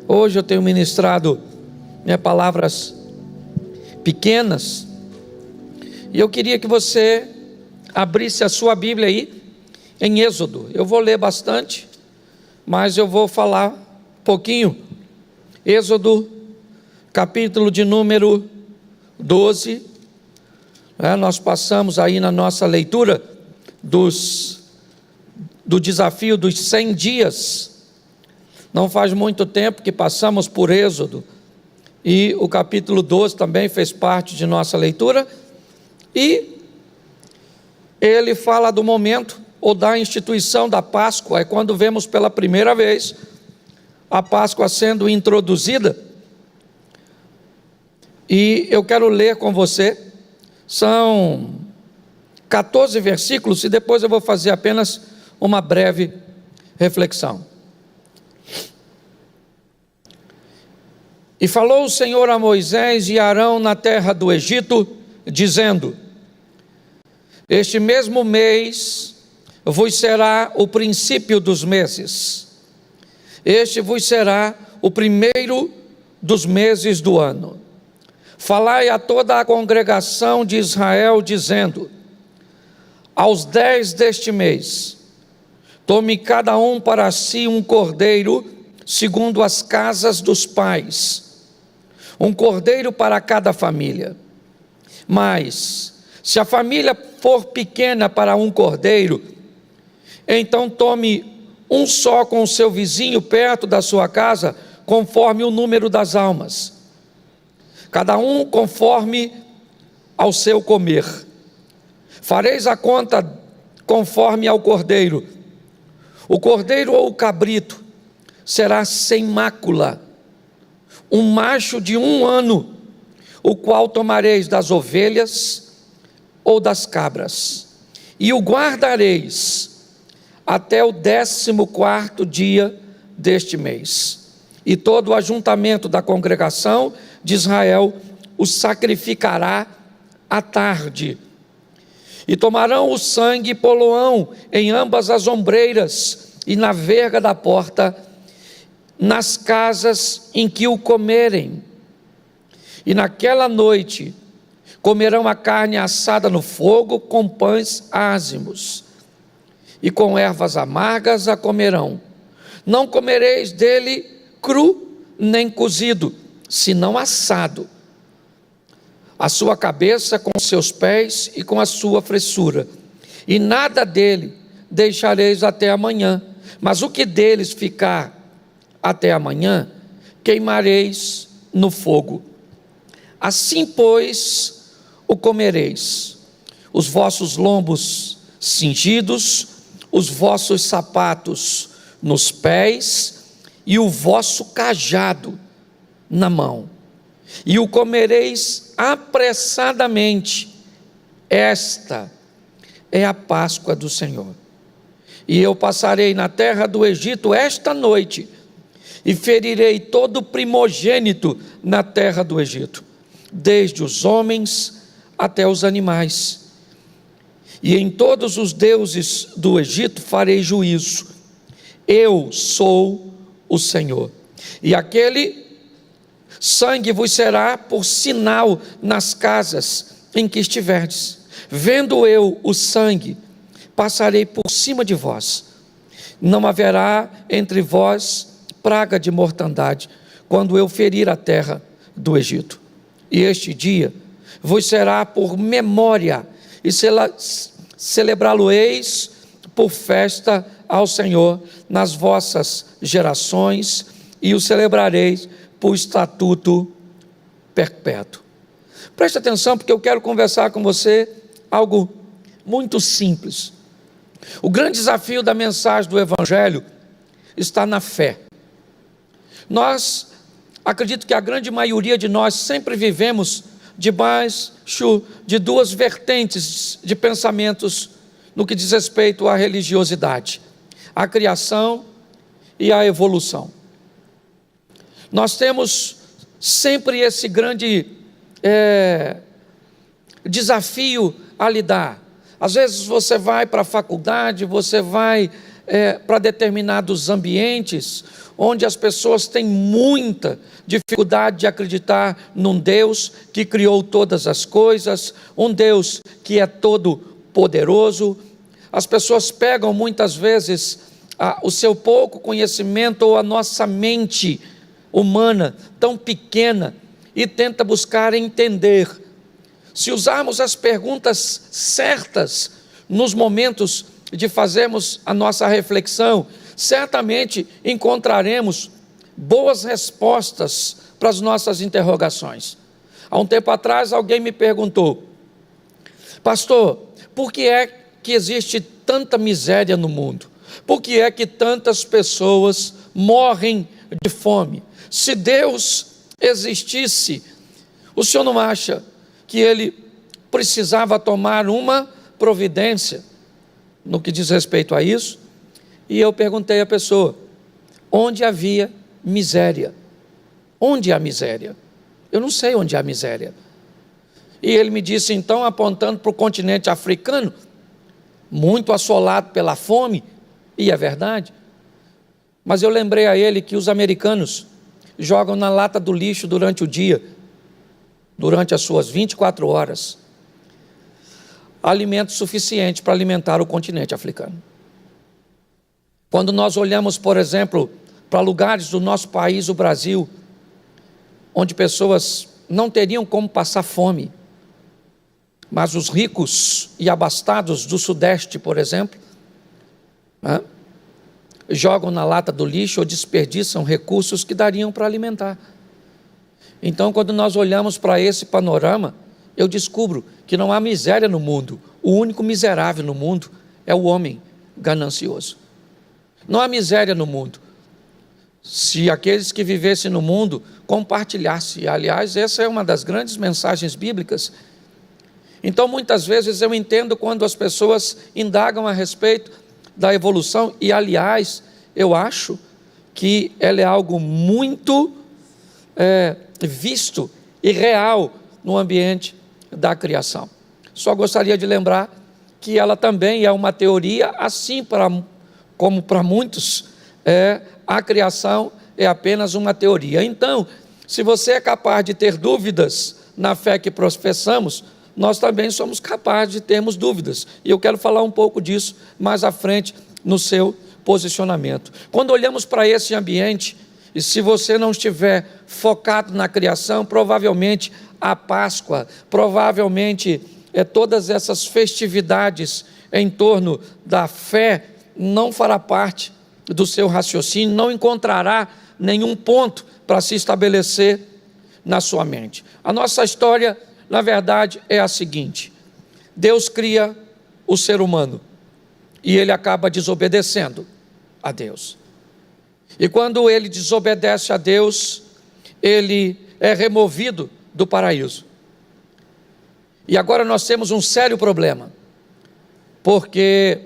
Hoje eu tenho ministrado palavras pequenas, e eu queria que você abrisse a sua Bíblia aí em Êxodo. Eu vou ler bastante, mas eu vou falar um pouquinho. Êxodo, capítulo de número 12. Nós passamos aí na nossa leitura do desafio dos 100 dias. Não faz muito tempo que passamos por Êxodo, e o capítulo 12 também fez parte de nossa leitura, e ele fala do momento, ou da instituição da Páscoa. É quando vemos pela primeira vez a Páscoa sendo introduzida, e eu quero ler com você. São 14 versículos, e depois eu vou fazer apenas uma breve reflexão. E falou o Senhor a Moisés e Arão na terra do Egito, dizendo: este mesmo mês vos será o princípio dos meses, este vos será o primeiro dos meses do ano. Falai a toda a congregação de Israel, dizendo: aos 10 deste mês, tome cada um para si um cordeiro, segundo as casas dos pais, um cordeiro para cada família. Mas, se a família for pequena para um cordeiro, então tome um só com o seu vizinho perto da sua casa, conforme o número das almas, cada um conforme ao seu comer. Fareis a conta conforme ao cordeiro. O cordeiro ou o cabrito será sem mácula, um macho de 1 ano, o qual tomareis das ovelhas ou das cabras, e o guardareis até o 14º dia deste mês. E todo o ajuntamento da congregação de Israel o sacrificará à tarde. E tomarão o sangue e poloão em ambas as ombreiras e na verga da porta, nas casas em que o comerem. E naquela noite comerão a carne assada no fogo com pães ázimos, e com ervas amargas a comerão. Não comereis dele cru nem cozido, senão assado, a sua cabeça com seus pés e com a sua fressura, e nada dele deixareis até amanhã, mas o que deles ficar até amanhã, queimareis no fogo. Assim, pois, o comereis: os vossos lombos cingidos, os vossos sapatos nos pés, e o vosso cajado na mão, e o comereis apressadamente. Esta é a Páscoa do Senhor. E eu passarei na terra do Egito esta noite, e ferirei todo primogênito na terra do Egito, desde os homens até os animais. E em todos os deuses do Egito farei juízo. Eu sou o Senhor. E aquele sangue vos será por sinal nas casas em que estiverdes. Vendo eu o sangue, passarei por cima de vós. Não haverá entre vós praga de mortandade, quando eu ferir a terra do Egito. E este dia vos será por memória, e celebrá-lo-eis por festa ao Senhor nas vossas gerações, e o celebrareis por estatuto perpétuo. Preste atenção, porque eu quero conversar com você algo muito simples. O grande desafio da mensagem do Evangelho está na fé. Acredito que a grande maioria de nós sempre vivemos debaixo de duas vertentes de pensamentos no que diz respeito à religiosidade: a criação e a evolução. Nós temos sempre esse grande desafio a lidar. Às vezes você vai para a faculdade, você vai para determinados ambientes, onde as pessoas têm muita dificuldade de acreditar num Deus que criou todas as coisas, um Deus que é todo poderoso. As pessoas pegam muitas vezes o seu pouco conhecimento ou a nossa mente humana tão pequena e tenta buscar entender. Se usarmos as perguntas certas nos momentos de fazermos a nossa reflexão, certamente encontraremos boas respostas para as nossas interrogações. Há um tempo atrás alguém me perguntou: pastor, por que é que existe tanta miséria no mundo? Por que é que tantas pessoas morrem de fome? Se Deus existisse, o senhor não acha que ele precisava tomar uma providência no que diz respeito a isso? E eu perguntei à pessoa: onde havia miséria? Onde há miséria? Eu não sei onde há miséria. E ele me disse então, apontando para o continente africano, muito assolado pela fome, e é verdade. Mas eu lembrei a ele que os americanos jogam na lata do lixo durante o dia, durante as suas 24 horas, alimento suficiente para alimentar o continente africano. Quando nós olhamos, por exemplo, para lugares do nosso país, o Brasil, onde pessoas não teriam como passar fome, mas os ricos e abastados do Sudeste, por exemplo, jogam na lata do lixo ou desperdiçam recursos que dariam para alimentar. Então, quando nós olhamos para esse panorama, eu descubro que não há miséria no mundo. O único miserável no mundo é o homem ganancioso. Não há miséria no mundo. Se aqueles que vivessem no mundo compartilhassem, aliás, essa é uma das grandes mensagens bíblicas. Então, muitas vezes eu entendo quando as pessoas indagam a respeito da evolução, e aliás, eu acho que ela é algo muito visto e real no ambiente da criação. Só gostaria de lembrar que ela também é uma teoria, assim como para muitos, a criação é apenas uma teoria. Então, se você é capaz de ter dúvidas na fé que professamos, nós também somos capazes de termos dúvidas. E eu quero falar um pouco disso mais à frente no seu posicionamento. Quando olhamos para esse ambiente, e se você não estiver focado na criação, provavelmente a Páscoa, provavelmente todas essas festividades em torno da fé não fará parte do seu raciocínio, não encontrará nenhum ponto para se estabelecer na sua mente. A nossa história, na verdade, é a seguinte: Deus cria o ser humano e ele acaba desobedecendo a Deus. E quando ele desobedece a Deus, ele é removido do paraíso. E agora nós temos um sério problema, porque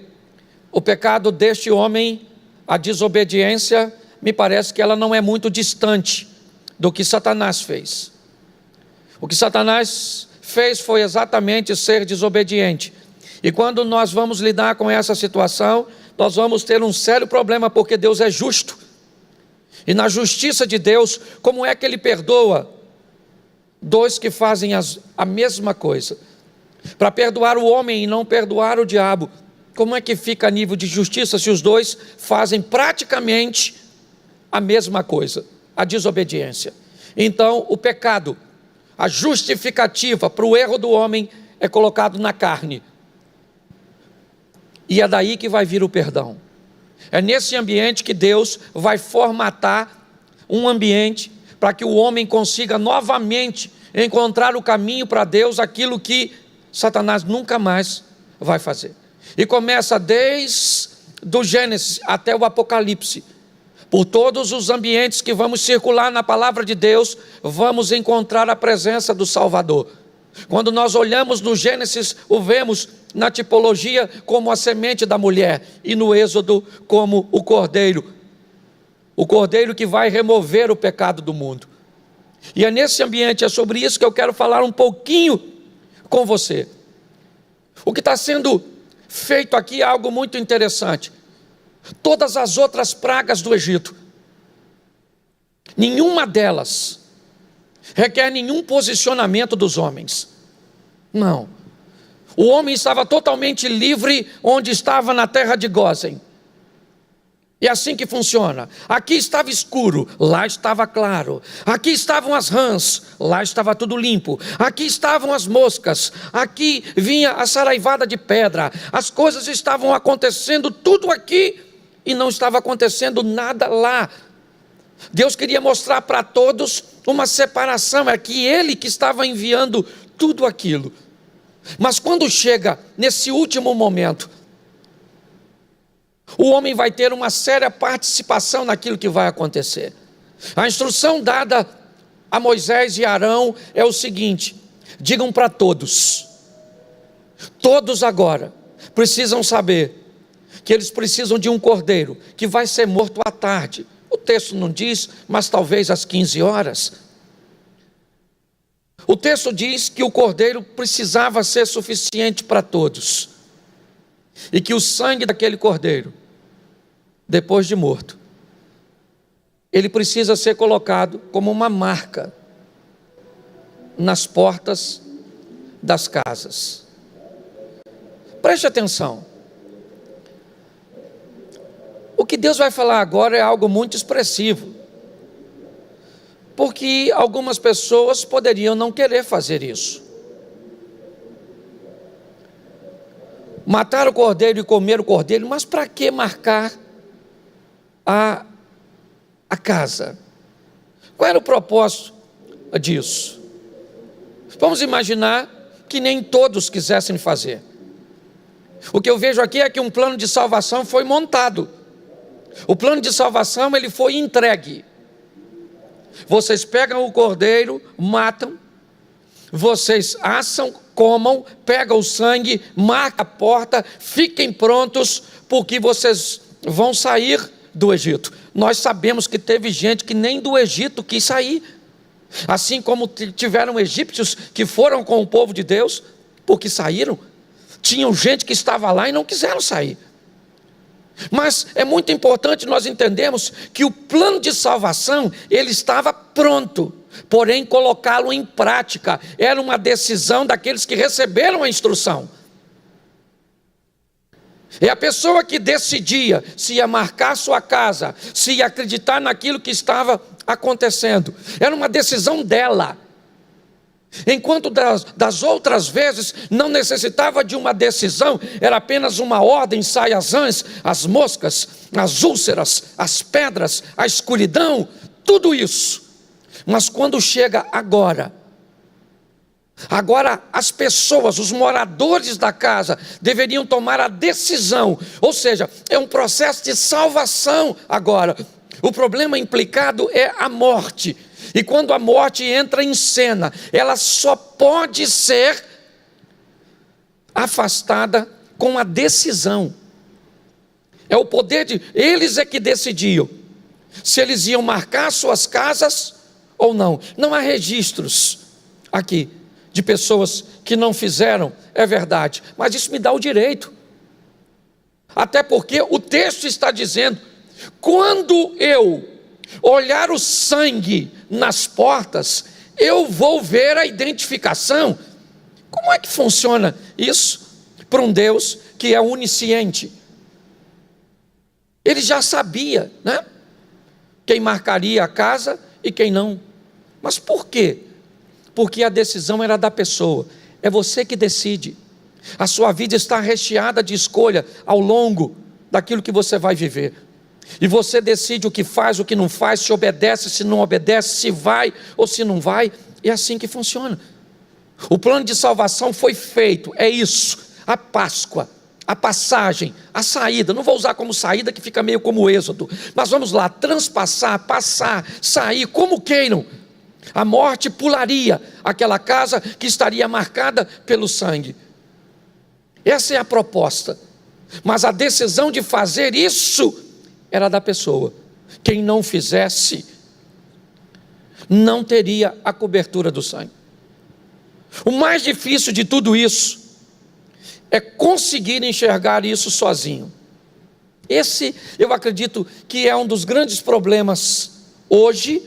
o pecado deste homem, a desobediência, me parece que ela não é muito distante do que Satanás fez. O que Satanás fez foi exatamente ser desobediente. E quando nós vamos lidar com essa situação, nós vamos ter um sério problema, porque Deus é justo. E na justiça de Deus, como é que Ele perdoa dois que fazem a mesma coisa? Para perdoar o homem e não perdoar o diabo, como é que fica a nível de justiça se os dois fazem praticamente a mesma coisa? A desobediência. Então, o pecado, a justificativa para o erro do homem é colocado na carne. E é daí que vai vir o perdão. É nesse ambiente que Deus vai formatar um ambiente para que o homem consiga novamente encontrar o caminho para Deus, aquilo que Satanás nunca mais vai fazer. E começa desde o Gênesis até o Apocalipse. Por todos os ambientes que vamos circular na palavra de Deus, vamos encontrar a presença do Salvador. Quando nós olhamos no Gênesis, o vemos na tipologia como a semente da mulher, e no Êxodo como o cordeiro que vai remover o pecado do mundo. E é nesse ambiente, é sobre isso que eu quero falar um pouquinho com você. O que está sendo feito aqui é algo muito interessante. Todas as outras pragas do Egito, Nenhuma delas requer nenhum posicionamento dos homens. Não. O homem estava totalmente livre onde estava na terra de Gósen. É assim que funciona. Aqui estava escuro, lá estava claro. Aqui estavam as rãs, lá estava tudo limpo. Aqui estavam as moscas, aqui vinha a saraivada de pedra. As coisas estavam acontecendo tudo aqui e não estava acontecendo nada lá. Deus queria mostrar para todos uma separação, é que Ele que estava enviando tudo aquilo. Mas quando chega nesse último momento, o homem vai ter uma séria participação naquilo que vai acontecer. A instrução dada a Moisés e Arão é o seguinte: digam para todos agora precisam saber que eles precisam de um cordeiro que vai ser morto à tarde. O texto não diz, mas talvez às 15 horas. O texto diz que o cordeiro precisava ser suficiente para todos, e que o sangue daquele cordeiro, depois de morto, ele precisa ser colocado como uma marca nas portas das casas. Preste atenção. O que Deus vai falar agora é algo muito expressivo, porque algumas pessoas poderiam não querer fazer isso. Matar o cordeiro e comer o cordeiro, mas para que marcar a casa? Qual era o propósito disso? Vamos imaginar que nem todos quisessem fazer. O que eu vejo aqui é que um plano de salvação foi montado. O plano de salvação, ele foi entregue. Vocês pegam o cordeiro, matam, vocês assam, comam, pegam o sangue, marcam a porta, fiquem prontos, porque vocês vão sair do Egito. Nós sabemos que teve gente que nem do Egito quis sair, assim como tiveram egípcios que foram com o povo de Deus, porque saíram. Tinham gente que estava lá e não quiseram sair. Mas é muito importante nós entendermos que o plano de salvação, ele estava pronto, porém colocá-lo em prática era uma decisão daqueles que receberam a instrução. É a pessoa que decidia se ia marcar sua casa, se ia acreditar naquilo que estava acontecendo. Era uma decisão dela. Enquanto das outras vezes não necessitava de uma decisão, era apenas uma ordem: sai as rãs, as moscas, as úlceras, as pedras, a escuridão, tudo isso. Mas quando chega agora as pessoas, os moradores da casa, deveriam tomar a decisão, ou seja, é um processo de salvação agora. O problema implicado é a morte. E quando a morte entra em cena, ela só pode ser afastada com a decisão. É o poder de... Eles é que decidiam se eles iam marcar suas casas ou não. Não há registros aqui de pessoas que não fizeram, é verdade, mas isso me dá o direito. Até porque o texto está dizendo: quando eu olhar o sangue nas portas, eu vou ver a identificação. Como é que funciona isso para um Deus que é onisciente? Ele já sabia, né? Quem marcaria a casa e quem não. Mas por quê? Porque a decisão era da pessoa. É você que decide. A sua vida está recheada de escolha ao longo daquilo que você vai viver. E você decide o que faz, o que não faz, se obedece, se não obedece, se vai ou se não vai. É assim que funciona. O plano de salvação foi feito, é isso. A Páscoa, a passagem, a saída. Não vou usar como saída, que fica meio como o êxodo. Mas vamos lá, transpassar, passar, sair, como queiram. A morte pularia aquela casa que estaria marcada pelo sangue. Essa é a proposta. Mas a decisão de fazer isso era da pessoa. Quem não fizesse, não teria a cobertura do sangue. O mais difícil de tudo isso é conseguir enxergar isso sozinho. Esse, eu acredito que é um dos grandes problemas hoje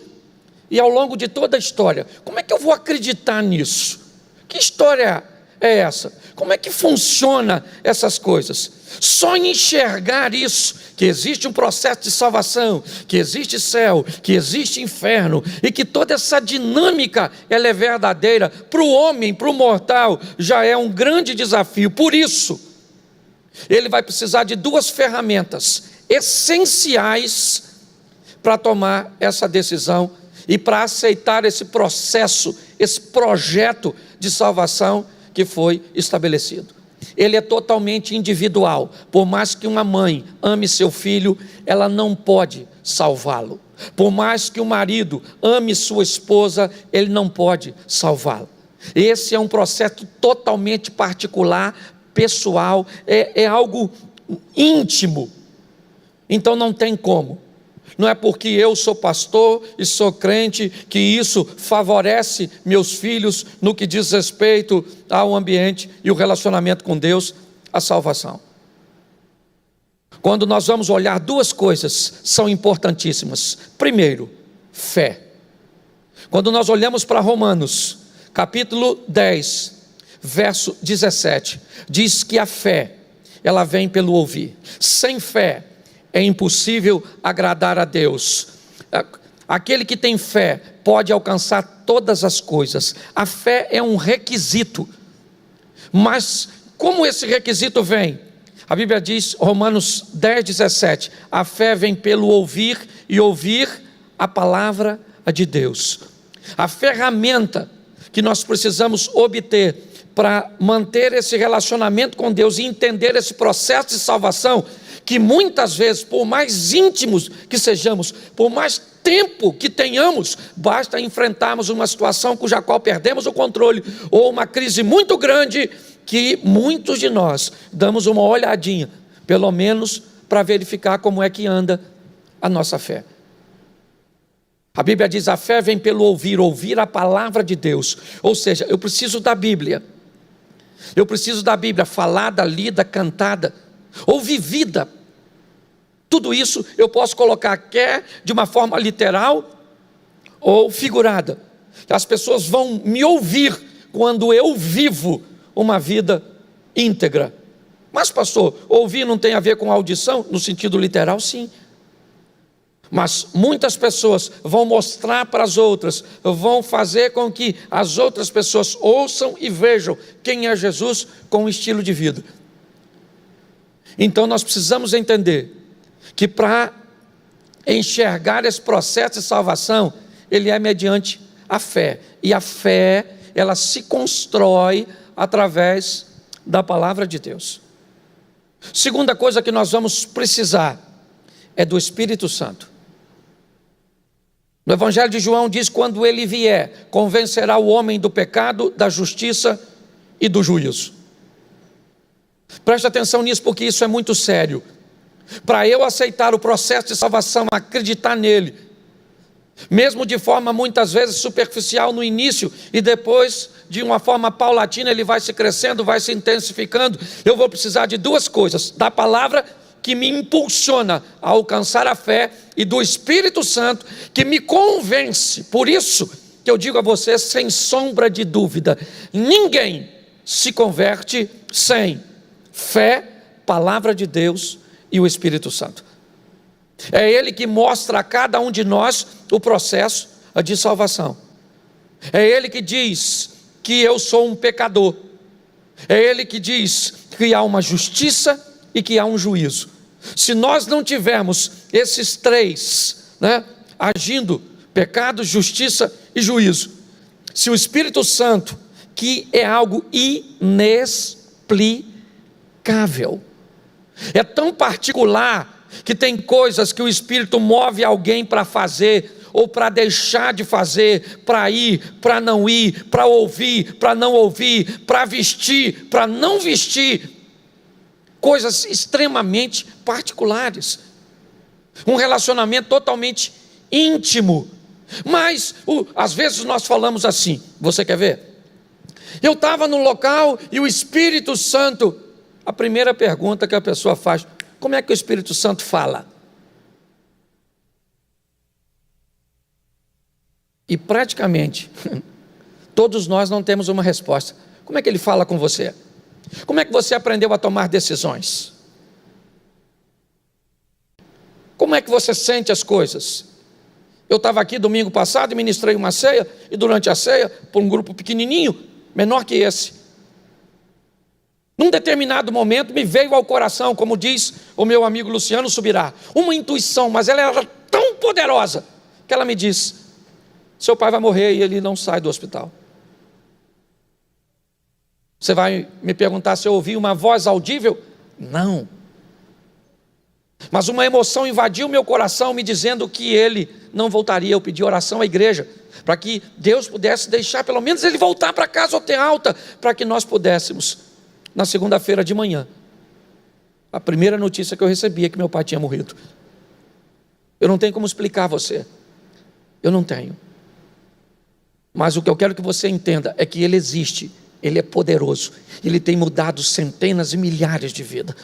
e ao longo de toda a história. Como é que eu vou acreditar nisso? Que história é essa? Como é que funciona essas coisas? Só enxergar isso, que existe um processo de salvação, que existe céu, que existe inferno, e que toda essa dinâmica ela é verdadeira, para o homem, para o mortal, já é um grande desafio. Por isso, ele vai precisar de duas ferramentas essenciais para tomar essa decisão e para aceitar esse processo, esse projeto de salvação que foi estabelecido. Ele é totalmente individual. Por mais que uma mãe ame seu filho, ela não pode salvá-lo. Por mais que o marido ame sua esposa, ele não pode salvá-la. Esse é um processo totalmente particular, pessoal, é algo íntimo. Então não tem como. Não é porque eu sou pastor e sou crente que isso favorece meus filhos no que diz respeito ao ambiente e o relacionamento com Deus, a salvação. Quando nós vamos olhar, duas coisas são importantíssimas. Primeiro, fé. Quando nós olhamos para Romanos, capítulo 10, verso 17, diz que a fé, ela vem pelo ouvir. Sem fé, é impossível agradar a Deus. Aquele que tem fé pode alcançar todas as coisas. A fé é um requisito. Mas como esse requisito vem? A Bíblia diz, Romanos 10, 17, a fé vem pelo ouvir e ouvir a palavra de Deus. A ferramenta que nós precisamos obter para manter esse relacionamento com Deus e entender esse processo de salvação, que muitas vezes, por mais íntimos que sejamos, por mais tempo que tenhamos, basta enfrentarmos uma situação cuja qual perdemos o controle, ou uma crise muito grande, que muitos de nós damos uma olhadinha, pelo menos para verificar como é que anda a nossa fé. A Bíblia diz, a fé vem pelo ouvir, ouvir a palavra de Deus. Ou seja, eu preciso da Bíblia. Eu preciso da Bíblia falada, lida, cantada, ou vivida. Tudo isso eu posso colocar quer de uma forma literal ou figurada. As pessoas vão me ouvir quando eu vivo uma vida íntegra. Mas pastor, ouvir não tem a ver com audição? No sentido literal, sim. Mas muitas pessoas vão mostrar para as outras, vão fazer com que as outras pessoas ouçam e vejam quem é Jesus com o estilo de vida. Então nós precisamos entender que para enxergar esse processo de salvação, ele é mediante a fé. E a fé, ela se constrói através da palavra de Deus. Segunda coisa que nós vamos precisar é do Espírito Santo. No Evangelho de João diz, quando ele vier, convencerá o homem do pecado, da justiça e do juízo. Preste atenção nisso, porque isso é muito sério. Para eu aceitar o processo de salvação, acreditar nele, mesmo de forma muitas vezes superficial no início, e depois de uma forma paulatina ele vai se crescendo, vai se intensificando, eu vou precisar de duas coisas, da palavra que me impulsiona a alcançar a fé, e do Espírito Santo que me convence. Por isso que eu digo a você, sem sombra de dúvida, ninguém se converte sem fé, palavra de Deus e o Espírito Santo. É Ele que mostra a cada um de nós o processo de salvação. É Ele que diz que eu sou um pecador. É Ele que diz que há uma justiça e que há um juízo. Se nós não tivermos esses três, agindo, pecado, justiça e juízo, se o Espírito Santo, que é algo inexplicável, é tão particular, que tem coisas que o Espírito move alguém para fazer, ou para deixar de fazer, para ir, para não ir, para ouvir, para não ouvir, para vestir, para não vestir, coisas extremamente particulares, um relacionamento totalmente íntimo. Mas às vezes nós falamos assim, você quer ver? Eu estava no local e o Espírito Santo, a primeira pergunta que a pessoa faz, como é que o Espírito Santo fala? E praticamente, todos nós não temos uma resposta. Como é que ele fala com você? Como é que você aprendeu a tomar decisões? Como é que você sente as coisas? Eu estava aqui domingo passado e ministrei uma ceia, e durante a ceia, por um grupo pequenininho, menor que esse, num determinado momento me veio ao coração, como diz o meu amigo Luciano Subirá, uma intuição, mas ela era tão poderosa, que ela me disse: seu pai vai morrer e ele não sai do hospital. Você vai me perguntar se eu ouvi uma voz audível? Não. Mas uma emoção invadiu meu coração, me dizendo que ele não voltaria. Eu pedi oração à igreja, para que Deus pudesse deixar pelo menos ele voltar para casa ou ter alta, para que nós pudéssemos, na segunda-feira de manhã, a primeira notícia que eu recebi é que meu pai tinha morrido. Eu não tenho como explicar a você, eu não tenho. Mas o que eu quero que você entenda é que ele existe, ele é poderoso, ele tem mudado centenas e milhares de vidas.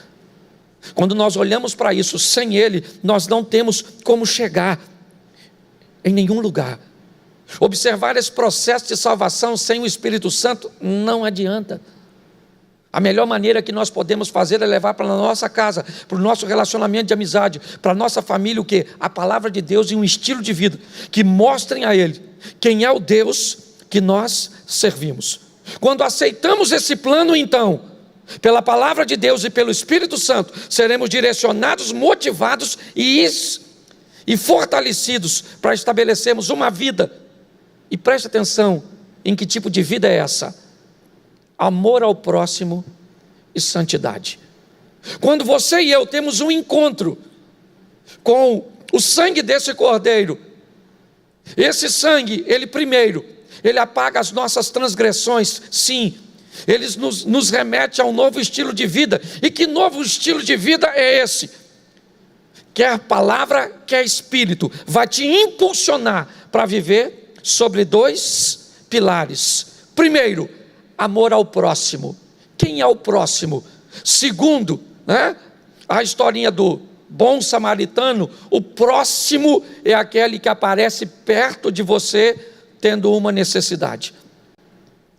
Quando nós olhamos para isso, sem ele, nós não temos como chegar em nenhum lugar. Observar esse processo de salvação sem o Espírito Santo não adianta. A melhor maneira que nós podemos fazer é levar para a nossa casa, para o nosso relacionamento de amizade, para a nossa família, o quê? A palavra de Deus e um estilo de vida que mostrem a ele quem é o Deus que nós servimos. Quando aceitamos esse plano, então, pela palavra de Deus e pelo Espírito Santo, seremos direcionados, motivados e fortalecidos para estabelecermos uma vida. E preste atenção em que tipo de vida é essa: amor ao próximo e santidade. Quando você e eu temos um encontro com o sangue desse cordeiro, esse sangue, ele apaga as nossas transgressões, sim. Ele nos remete a um novo estilo de vida. E que novo estilo de vida é esse? Quer palavra, quer espírito, vai te impulsionar para viver sobre dois pilares. Primeiro, amor ao próximo. Quem é o próximo? Segundo, a historinha do bom samaritano, o próximo é aquele que aparece perto de você tendo uma necessidade.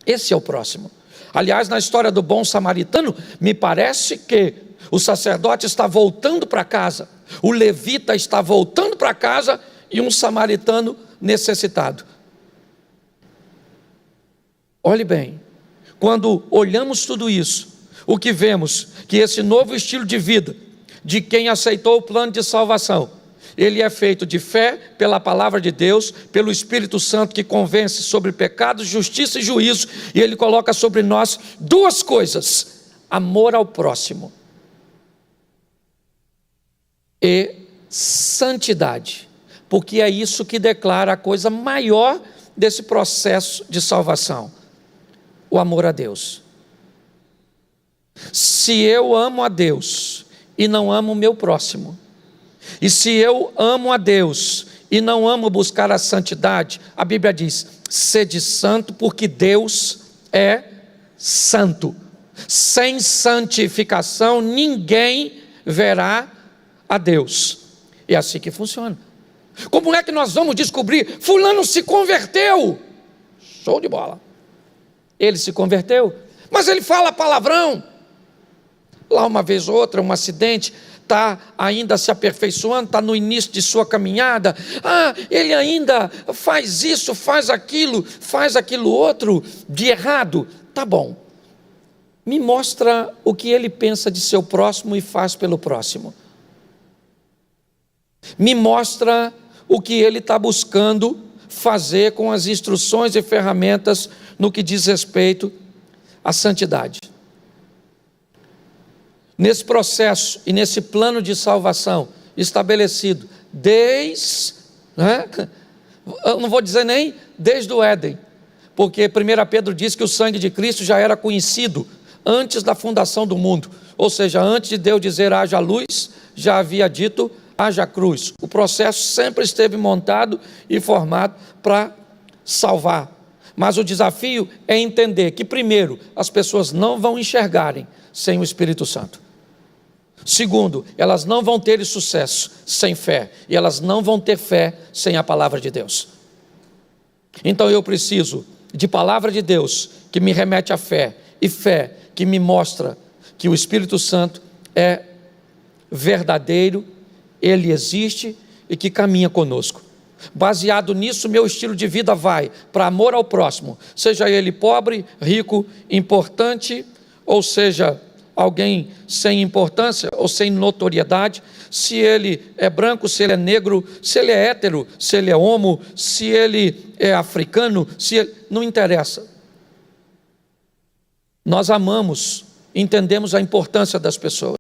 Esse é o próximo. Aliás, na história do bom samaritano, me parece que o sacerdote está voltando para casa, o levita está voltando para casa e um samaritano necessitado. Olhe bem, quando olhamos tudo isso, o que vemos? Que esse novo estilo de vida, de quem aceitou o plano de salvação, ele é feito de fé pela palavra de Deus, pelo Espírito Santo que convence sobre pecado, justiça e juízo, e ele coloca sobre nós duas coisas: amor ao próximo e santidade, porque é isso que declara a coisa maior desse processo de salvação: o amor a Deus. Se eu amo a Deus e não amo o meu próximo, e se eu amo a Deus e não amo buscar a santidade, a Bíblia diz: sede santo, porque Deus é santo. Sem santificação ninguém verá a Deus. É assim que funciona. Como é que nós vamos descobrir? Fulano se converteu. Show de bola. Ele se converteu, mas ele fala palavrão. Lá uma vez ou outra, um acidente, está ainda se aperfeiçoando, está no início de sua caminhada. Ele ainda faz isso, faz aquilo outro de errado. Tá bom. Me mostra o que ele pensa de seu próximo e faz pelo próximo. Me mostra o que ele está buscando fazer com as instruções e ferramentas no que diz respeito à santidade. Nesse processo e nesse plano de salvação estabelecido eu não vou dizer nem desde o Éden, porque 1 Pedro diz que o sangue de Cristo já era conhecido antes da fundação do mundo, ou seja, antes de Deus dizer haja luz, já havia dito haja cruz. O processo sempre esteve montado e formado para salvar, mas o desafio é entender que primeiro, as pessoas não vão enxergarem sem o Espírito Santo. Segundo, elas não vão ter sucesso sem fé, e elas não vão ter fé sem a palavra de Deus. Então eu preciso de palavra de Deus que me remete à fé, e fé que me mostra que o Espírito Santo é verdadeiro, ele existe e que caminha conosco. Baseado nisso, meu estilo de vida vai para amor ao próximo, seja ele pobre, rico, importante, ou seja, alguém sem importância ou sem notoriedade, se ele é branco, se ele é negro, se ele é hétero, se ele é homo, se ele é africano, não interessa. Nós amamos, entendemos a importância das pessoas.